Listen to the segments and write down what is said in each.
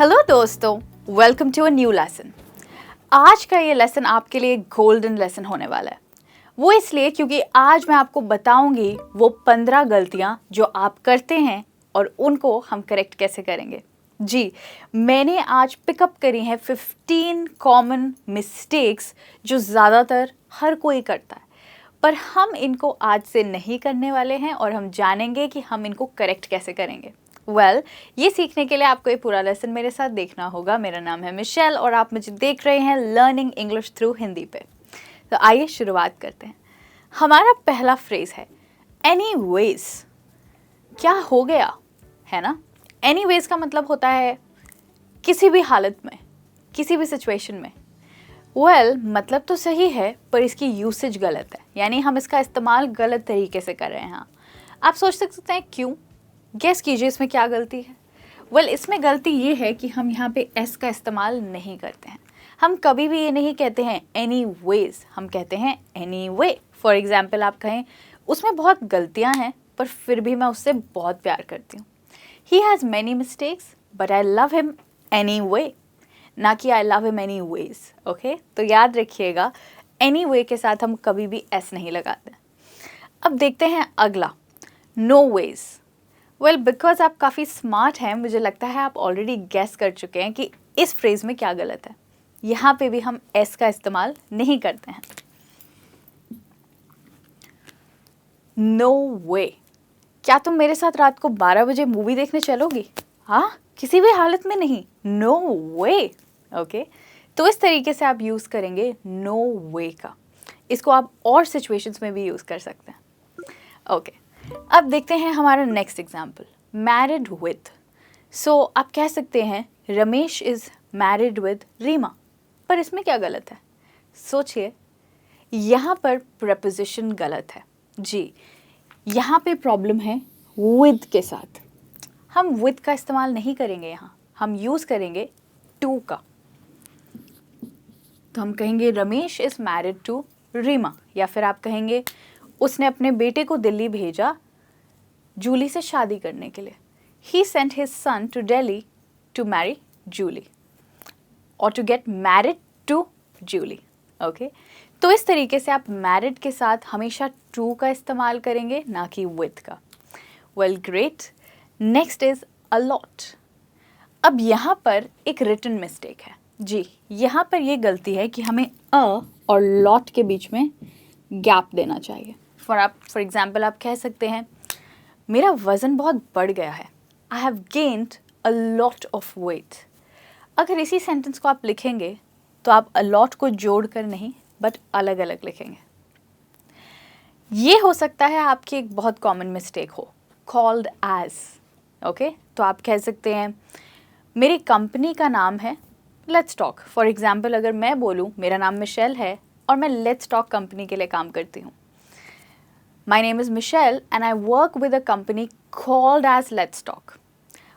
Hello दोस्तों, welcome to a new lesson. आज का ये लेसन आपके लिए गोल्डन लेसन होने वाला है। वो इसलिए क्योंकि आज मैं आपको बताऊंगी वो 15 गलतियां जो आप करते हैं और उनको हम करेक्ट कैसे करेंगे। जी, मैंने आज पिकअप करी हैं 15 कॉमन मिस्टेक्स जो ज़्यादातर हर कोई करता है, पर हम इनको आज से नहीं करने वाले हैं और हम जानेंगे कि हम इनको करेक्ट कैसे करेंगे। ये सीखने के लिए आपको ये पूरा लेसन मेरे साथ देखना होगा। मेरा नाम है मिशेल और आप मुझे देख रहे हैं लर्निंग इंग्लिश थ्रू हिंदी पे। तो आइए शुरुआत करते हैं। हमारा पहला फ्रेज है एनीवेज। क्या हो गया, है ना। एनीवेज का मतलब होता है किसी भी हालत में, किसी भी सिचुएशन में। मतलब तो सही है पर इसकी यूसेज गलत है, यानी हम इसका इस्तेमाल गलत तरीके से कर रहे हैं। आप सोच सकते हैं क्यों? गेस कीजिए इसमें क्या गलती है। इसमें गलती ये है कि हम यहाँ पे एस का इस्तेमाल नहीं करते हैं। हम कभी भी ये नहीं कहते हैं एनीवेज, हम कहते हैं एनीवे। फॉर एग्जाम्पल आप कहें उसमें बहुत गलतियाँ हैं पर फिर भी मैं उससे बहुत प्यार करती हूँ। He has many mistakes but I love him anyway, ना कि I love him anyways. Okay, तो याद रखिएगा एनीवे के साथ हम कभी भी एस नहीं लगाते। अब देखते हैं अगला, नो वेज। बिकॉज आप काफ़ी स्मार्ट हैं, मुझे लगता है आप ऑलरेडी गेस कर चुके हैं कि इस फ्रेज में क्या गलत है। यहाँ पे भी हम एस का इस्तेमाल नहीं करते हैं। नो वे। क्या तुम मेरे साथ रात को 12 बजे मूवी देखने चलोगी? हाँ, किसी भी हालत में नहीं, नो वे। ओके, तो इस तरीके से आप यूज़ करेंगे नो वे का। इसको आप और सिचुएशंस में भी यूज़ कर सकते हैं। ओके, अब देखते हैं हमारा नेक्स्ट एग्जाम्पल, मैरिड विद। आप कह सकते हैं Ramesh is married with Reema, पर इसमें क्या गलत है? सोचिए, यहाँ पर प्रपोजिशन गलत है। जी, यहाँ पे प्रॉब्लम है विद के साथ। हम विद का इस्तेमाल नहीं करेंगे, यहाँ हम यूज़ करेंगे टू का। तो हम कहेंगे Ramesh is married to Reema, या फिर आप कहेंगे उसने अपने बेटे को दिल्ली भेजा जूली से शादी करने के लिए। He sent his son to Delhi to marry Julie or to get married to Julie. Okay? तो इस तरीके से आप married के साथ हमेशा to का इस्तेमाल करेंगे, ना कि with का। Great. Next is a lot. अब यहाँ पर एक written mistake है। जी, यहाँ पर ये गलती है कि हमें a और lot के बीच में gap देना चाहिए। For example आप कह सकते हैं मेरा वज़न बहुत बढ़ गया है, I have gained a lot of weight। अगर इसी सेंटेंस को आप लिखेंगे तो आप a lot को जोड़कर नहीं बट अलग अलग लिखेंगे। ये हो सकता है आपकी एक बहुत कॉमन मिस्टेक हो, called as। ओके, तो आप कह सकते हैं मेरी कंपनी का नाम है लेट्स टॉक। फॉर एग्जाम्पल अगर मैं बोलूँ मेरा नाम मिशेल है और मैं लेट्स टॉक कंपनी के लिए काम करती हूँ। My name is Michelle and I work with a company called as Let's Talk।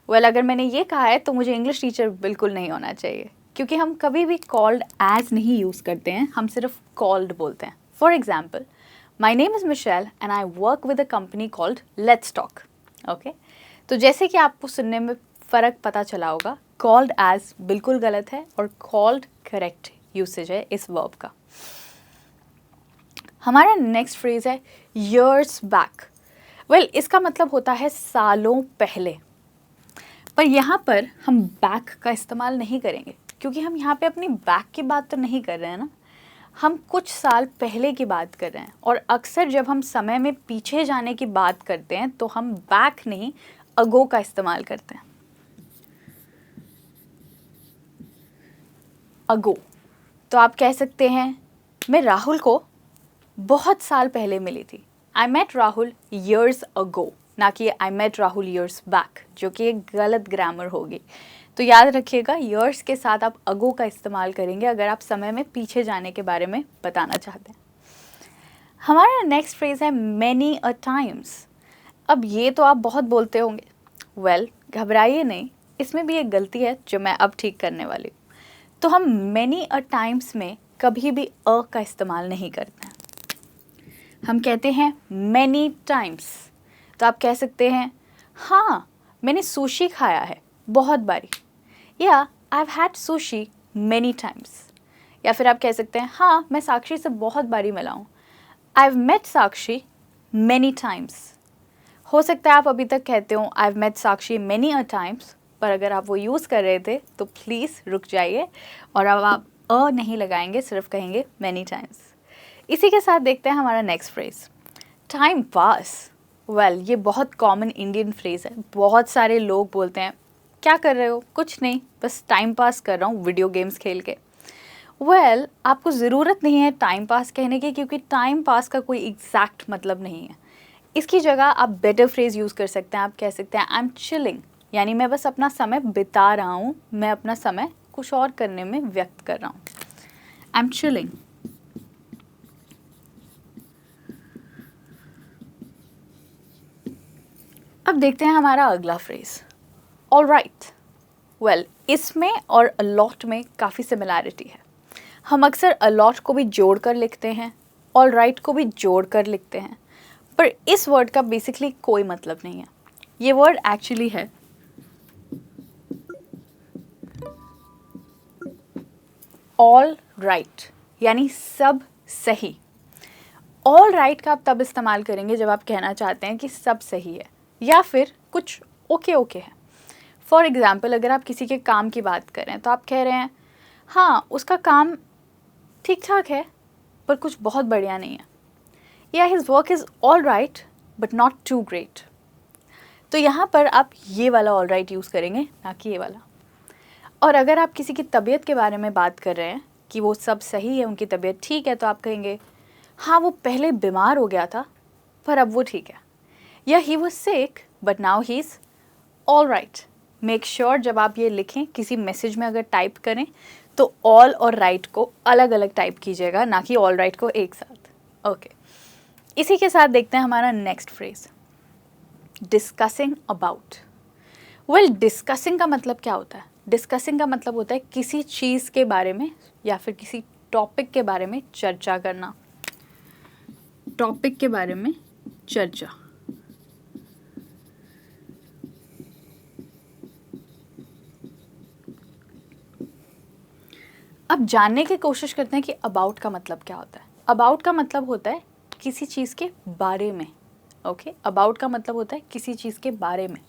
अगर मैंने ये कहा है तो मुझे इंग्लिश टीचर बिल्कुल नहीं होना चाहिए, क्योंकि हम कभी भी called as नहीं यूज़ करते हैं, हम सिर्फ called बोलते हैं। For example, My name is Michelle and I work with a company called Let's Talk। Okay, तो जैसे कि आपको सुनने में फ़र्क पता चला होगा, called as बिल्कुल गलत है और called करेक्ट यूसेज है इस वर्ब का। हमारा नेक्स्ट फ्रेज है years back। इसका मतलब होता है सालों पहले, पर यहाँ पर हम back का इस्तेमाल नहीं करेंगे, क्योंकि हम यहाँ पे अपनी back की बात तो नहीं कर रहे हैं ना, हम कुछ साल पहले की बात कर रहे हैं। और अक्सर जब हम समय में पीछे जाने की बात करते हैं तो हम back नहीं ago का इस्तेमाल करते हैं। ago, तो आप कह सकते हैं मैं राहुल को बहुत साल पहले मिली थी, I met Rahul years ago, ना कि I met Rahul years back, जो कि एक गलत ग्रामर होगी। तो याद रखिएगा years के साथ आप ago का इस्तेमाल करेंगे अगर आप समय में पीछे जाने के बारे में बताना चाहते हैं। हमारा नेक्स्ट फ्रेज है many a times। अब ये तो आप बहुत बोलते होंगे। घबराइए नहीं, इसमें भी एक गलती है जो मैं अब ठीक करने वाली हूँ। तो हम many a times में कभी भी a का इस्तेमाल नहीं करते हैं, हम कहते हैं many times। तो आप कह सकते हैं हाँ मैंने सुशी खाया है बहुत बारी, या I have had sushi many times. या फिर आप कह सकते हैं हाँ मैं साक्षी से बहुत बारी मिला हूँ, I have met Sakshi many times. हो सकता है आप अभी तक कहते हो I have met Sakshi many a times, पर अगर आप वो यूज़ कर रहे थे तो प्लीज़ रुक जाइए और अब आप अ नहीं लगाएंगे, सिर्फ कहेंगे मैनी टाइम्स। इसी के साथ देखते हैं हमारा next phrase, time pass. Well ये बहुत कॉमन इंडियन फ्रेज़ है, बहुत सारे लोग बोलते हैं क्या कर रहे हो, कुछ नहीं बस टाइम पास कर रहा हूँ वीडियो गेम्स खेल के। वेल आपको ज़रूरत नहीं है टाइम पास कहने की, क्योंकि टाइम पास का कोई एग्जैक्ट मतलब नहीं है। इसकी जगह आप बेटर फ्रेज़ यूज़ कर सकते हैं, आप कह सकते हैं आई एम चिलिंग, यानी मैं बस अपना समय बिता रहा हूँ, मैं अपना समय कुछ और करने में व्यक्त कर रहा हूँ। I am chilling. अब देखते हैं हमारा अगला फ्रेज, ऑल राइट। वेल इसमें और अलॉट में काफ़ी सिमिलैरिटी है। हम अक्सर अलॉट को भी जोड़ कर लिखते हैं, ऑल राइट को भी जोड़ कर लिखते हैं, पर इस वर्ड का बेसिकली कोई मतलब नहीं है। ये वर्ड एक्चुअली है ऑल राइट, यानी सब सही। ऑल राइट का आप तब इस्तेमाल करेंगे जब आप कहना चाहते हैं कि सब सही है या फिर कुछ ओके ओके है। फॉर एग्ज़ाम्पल अगर आप किसी के काम की बात करें तो आप कह रहे हैं हाँ उसका काम ठीक ठाक है पर कुछ बहुत बढ़िया नहीं है, या his work is all right but not too great. तो यहाँ पर आप ये वाला ऑल राइट यूज़ करेंगे, ना कि ये वाला। और अगर आप किसी की तबीयत के बारे में बात कर रहे हैं कि वो सब सही है, उनकी तबीयत ठीक है, तो आप कहेंगे हाँ वो पहले बीमार हो गया था पर अब वो ठीक है, या he was sick but now he is all right. Make sure जब आप ये लिखें किसी मैसेज में अगर टाइप करें तो ऑल और राइट को अलग अलग टाइप कीजिएगा, ना कि ऑल राइट को एक साथ। ओके इसी के साथ देखते हैं हमारा next phrase, discussing about. Well discussing का मतलब क्या होता है? डिस्कसिंग का मतलब होता है किसी चीज़ के बारे में या फिर किसी टॉपिक के बारे में चर्चा करना। टॉपिक के बारे में चर्चा। अब जानने की कोशिश करते हैं कि अबाउट का मतलब क्या होता है। अबाउट का मतलब होता है किसी चीज़ के बारे में। ओके अबाउट का मतलब होता है किसी चीज़ के बारे में।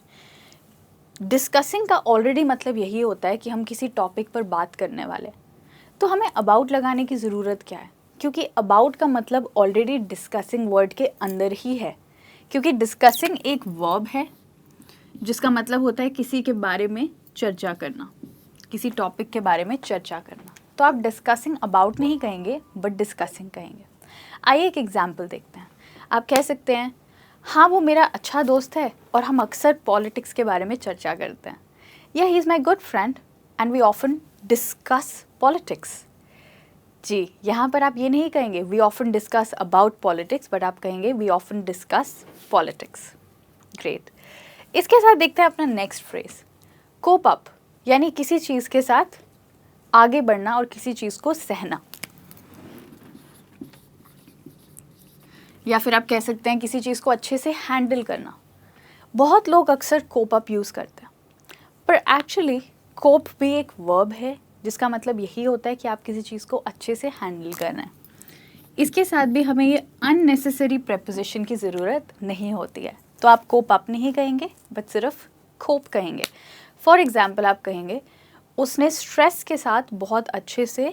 डिस्कसिंग का ऑलरेडी मतलब यही होता है कि हम किसी टॉपिक पर बात करने वाले हैं, तो हमें अबाउट लगाने की ज़रूरत क्या है? क्योंकि अबाउट का मतलब ऑलरेडी डिस्कसिंग वर्ड के अंदर ही है, क्योंकि डिस्कसिंग एक वर्ब है जिसका मतलब होता है किसी के बारे में चर्चा करना, किसी टॉपिक के बारे में चर्चा करना। तो आप डिस्कसिंग अबाउट नहीं कहेंगे बट डिस्कसिंग कहेंगे। आइए एक एग्जाम्पल देखते हैं। आप कह सकते हैं हाँ वो मेरा अच्छा दोस्त है और हम अक्सर पॉलिटिक्स के बारे में चर्चा करते हैं, yeah he is my good friend and we often discuss politics. जी यहाँ पर आप ये नहीं कहेंगे we often discuss about politics, but आप कहेंगे we often discuss politics. Great. इसके साथ देखते हैं अपना नेक्स्ट फ्रेज, कोप अप, यानी किसी चीज़ के साथ आगे बढ़ना और किसी चीज़ को सहना। या फिर आप कह सकते हैं किसी चीज़ को अच्छे से हैंडल करना। बहुत लोग अक्सर कोप अप यूज़ करते हैं, पर एक्चुअली कोप भी एक वर्ब है जिसका मतलब यही होता है कि आप किसी चीज़ को अच्छे से हैंडल करना है। इसके साथ भी हमें ये अननेसेसरी प्रेपोजिशन की ज़रूरत नहीं होती है, तो आप कोप अप नहीं कहेंगे बट सिर्फ कोप कहेंगे। फॉर एग्ज़ाम्पल आप कहेंगे उसने स्ट्रेस के साथ बहुत अच्छे से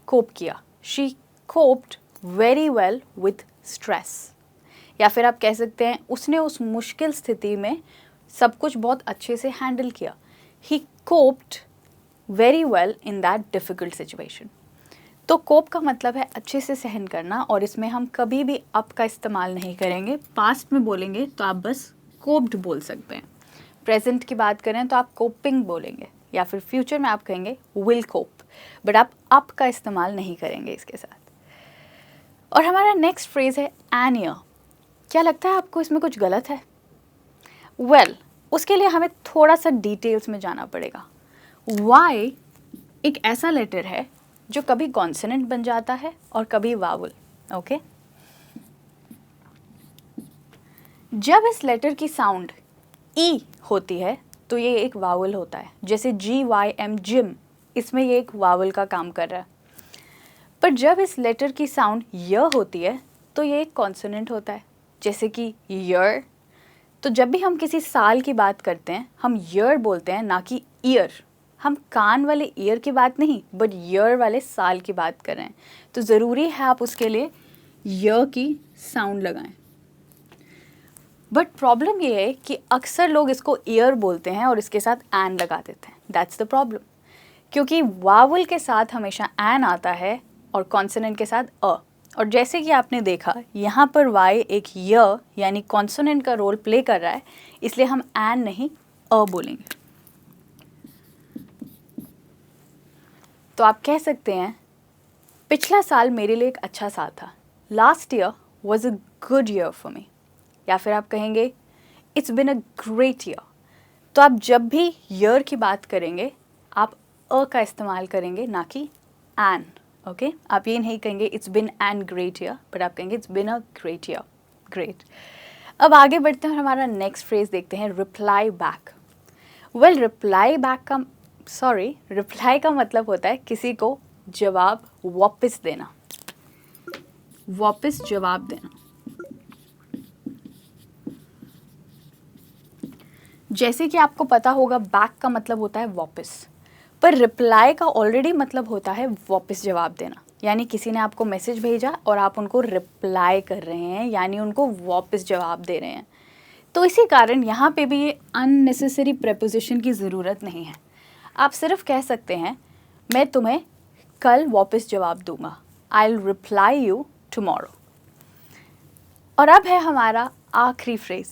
कोप किया, she coped very well with stress. या फिर आप कह सकते हैं उसने उस मुश्किल स्थिति में सब कुछ बहुत अच्छे से हैंडल किया, he coped very well in that difficult situation. तो कोप का मतलब है अच्छे से सहन करना, और इसमें हम कभी भी अप का इस्तेमाल नहीं करेंगे। पास्ट में बोलेंगे तो आप बस कोप्ड बोल सकते हैं, प्रेजेंट की बात करें तो आप कोपिंग बोलेंगे, या फिर फ्यूचर में आप कहेंगे विल कोप, बट आप अप का इस्तेमाल नहीं करेंगे इसके साथ। और हमारा नेक्स्ट फ्रेज है एन ईयर। क्या लगता है आपको इसमें कुछ गलत है? वेल उसके लिए हमें थोड़ा सा डिटेल्स में जाना पड़ेगा। वाई एक ऐसा लेटर है जो कभी कॉन्सोनेंट बन जाता है और कभी वावल। ओके जब इस लेटर की साउंड ई होती है तो ये एक वावल होता है। जैसे GYM जिम, इसमें ये एक वावल का काम कर रहा है। पर जब इस लेटर की साउंड य होती है तो ये एक कॉन्सोनेंट होता है, जैसे कि यर। तो जब भी हम किसी साल की बात करते हैं हम ईयर बोलते हैं, ना कि ईयर। हम कान वाले ईयर की बात नहीं बट ईयर वाले साल की बात कर रहे हैं। तो ज़रूरी है आप उसके लिए य की साउंड लगाएं। बट प्रॉब्लम ये है कि अक्सर लोग इसको ईयर बोलते हैं और इसके साथ एन लगा देते हैं। दैट्स द प्रॉब्लम, क्योंकि वावल के साथ हमेशा एन आता है और कॉन्सोनेंट के साथ अ। और जैसे कि आपने देखा यहाँ पर वाई एक य यानी कॉन्सोनेंट का रोल प्ले कर रहा है, इसलिए हम एन नहीं अ बोलेंगे। तो आप कह सकते हैं पिछला साल मेरे लिए एक अच्छा साल था। Last year was a good year for me. या फिर आप कहेंगे it's been a great year. तो आप जब भी ईयर की बात करेंगे आप अ का इस्तेमाल करेंगे, ना कि एन। ओके, आप ये नहीं कहेंगे it's been an great year, but आप कहेंगे it's been a great year. Great. अब आगे बढ़ते हैं और हमारा नेक्स्ट फ्रेज देखते हैं, रिप्लाई बैक। वेल, रिप्लाई का मतलब होता है किसी को जवाब वापस देना, वापस जवाब देना। जैसे कि आपको पता होगा बैक का मतलब होता है वापस, पर रिप्लाई का ऑलरेडी मतलब होता है वापस जवाब देना। यानी किसी ने आपको मैसेज भेजा और आप उनको रिप्लाई कर रहे हैं, यानी उनको वापस जवाब दे रहे हैं। तो इसी कारण यहाँ पे भी ये अननेसेसरी प्रेपोजिशन की ज़रूरत नहीं है। आप सिर्फ कह सकते हैं मैं तुम्हें कल वापस जवाब दूंगा, I will reply you tomorrow. और अब है हमारा आखिरी phrase,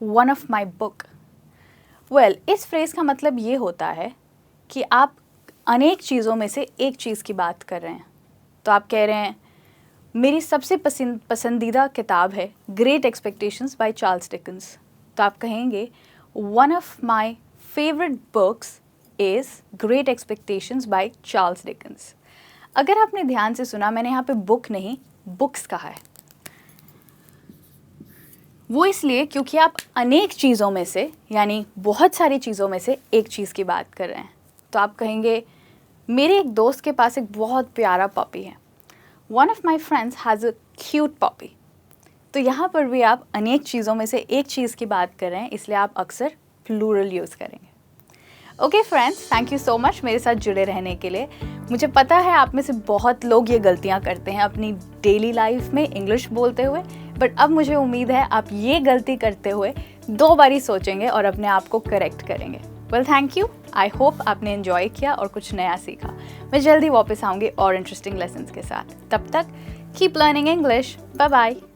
one of my book. Well, इस फ्रेज़ का मतलब ये होता है कि आप अनेक चीज़ों में से एक चीज़ की बात कर रहे हैं। तो आप कह रहे हैं मेरी सबसे पसंदीदा किताब है great expectations by Charles Dickens. तो आप कहेंगे one of my favourite books is great expectations by Charles Dickens. अगर आपने ध्यान से सुना, मैंने यहाँ पे बुक नहीं बुक्स कहा है। वो इसलिए क्योंकि आप अनेक चीज़ों में से यानी बहुत सारी चीज़ों में से एक चीज़ की बात कर रहे हैं। तो आप कहेंगे मेरे एक दोस्त के पास एक बहुत प्यारा पपी है, one of my friends has a cute puppy. तो यहाँ पर भी आप अनेक चीज़ों में से एक चीज़ की बात कर रहे हैं, इसलिए आप अक्सर प्लूरल यूज़ करेंगे। Okay friends, thank you so much मेरे साथ जुड़े रहने के लिए। मुझे पता है आप में से बहुत लोग ये गलतियाँ करते हैं अपनी डेली लाइफ में इंग्लिश बोलते हुए, बट अब मुझे उम्मीद है आप ये गलती करते हुए 2 बारी सोचेंगे और अपने आप को करेक्ट करेंगे। Well, thank you. I hope आपने एंजॉय किया और कुछ नया सीखा। मैं जल्दी वापस आऊँगी और इंटरेस्टिंग लेसन्स के साथ। तब तक keep learning English. Bye bye.